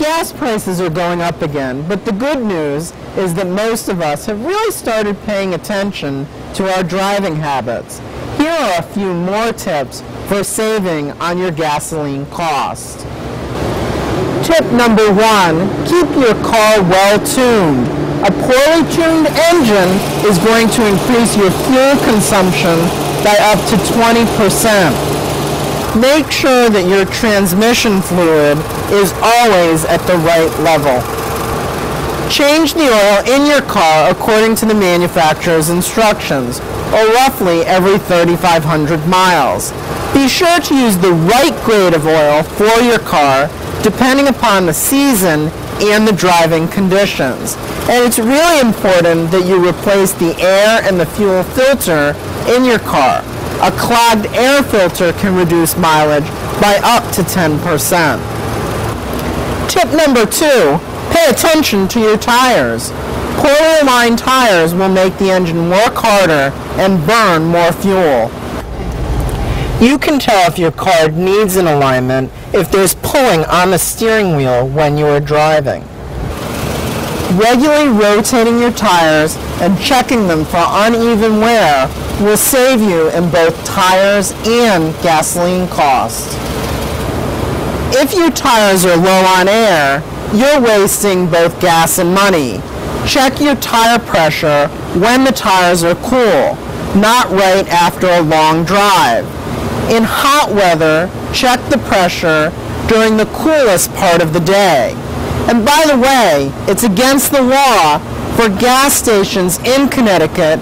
Gas prices are going up again, but the good news is that most of us have really started paying attention to our driving habits. Here are a few more tips for saving on your gasoline cost. Tip number 1, keep your car well tuned. A poorly tuned engine is going to increase your fuel consumption by up to 20%. Make sure that your transmission fluid is always at the right level. Change the oil in your car according to the manufacturer's instructions, or roughly every 3,500 miles. Be sure to use the right grade of oil for your car, depending upon the season and the driving conditions. And it's really important that you replace the air and the fuel filter in your car. A clogged air filter can reduce mileage by up to 10%. Tip number 2, pay attention to your tires. Poorly aligned tires will make the engine work harder and burn more fuel. You can tell if your car needs an alignment if there's pulling on the steering wheel when you are driving. Regularly rotating your tires and checking them for uneven wear will save you in both tires and gasoline costs. If your tires are low on air, you're wasting both gas and money. Check your tire pressure when the tires are cool, not right after a long drive. In hot weather, check the pressure during the coolest part of the day. And by the way, it's against the law for gas stations in Connecticut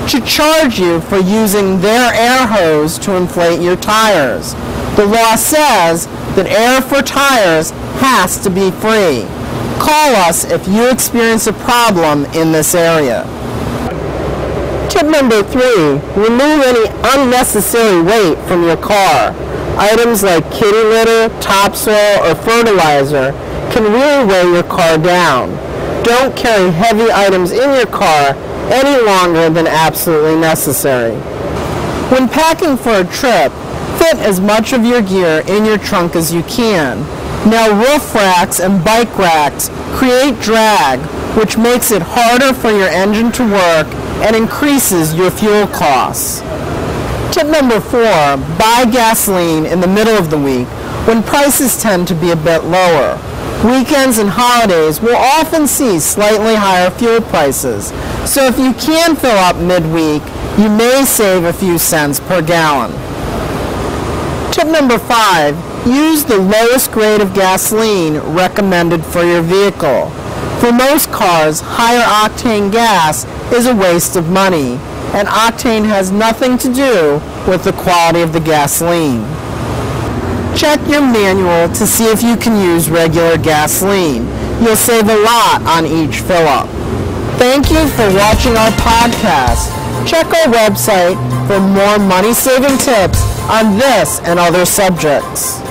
to charge you for using their air hose to inflate your tires. The law says that air for tires has to be free. Call us if you experience a problem in this area. Tip number 3, remove any unnecessary weight from your car. Items like kitty litter, topsoil, or fertilizer can really weigh your car down. Don't carry heavy items in your car any longer than absolutely necessary. When packing for a trip, fit as much of your gear in your trunk as you can. Now, roof racks and bike racks create drag, which makes it harder for your engine to work and increases your fuel costs. Tip number 4, buy gasoline in the middle of the week when prices tend to be a bit lower. Weekends and holidays will often see slightly higher fuel prices, so if you can fill up midweek, you may save a few cents per gallon. Tip number 5, use the lowest grade of gasoline recommended for your vehicle. For most cars, higher octane gas is a waste of money, and octane has nothing to do with the quality of the gasoline. Check your manual to see if you can use regular gasoline. You'll save a lot on each fill-up. Thank you for watching our podcast. Check our website for more money-saving tips on this and other subjects.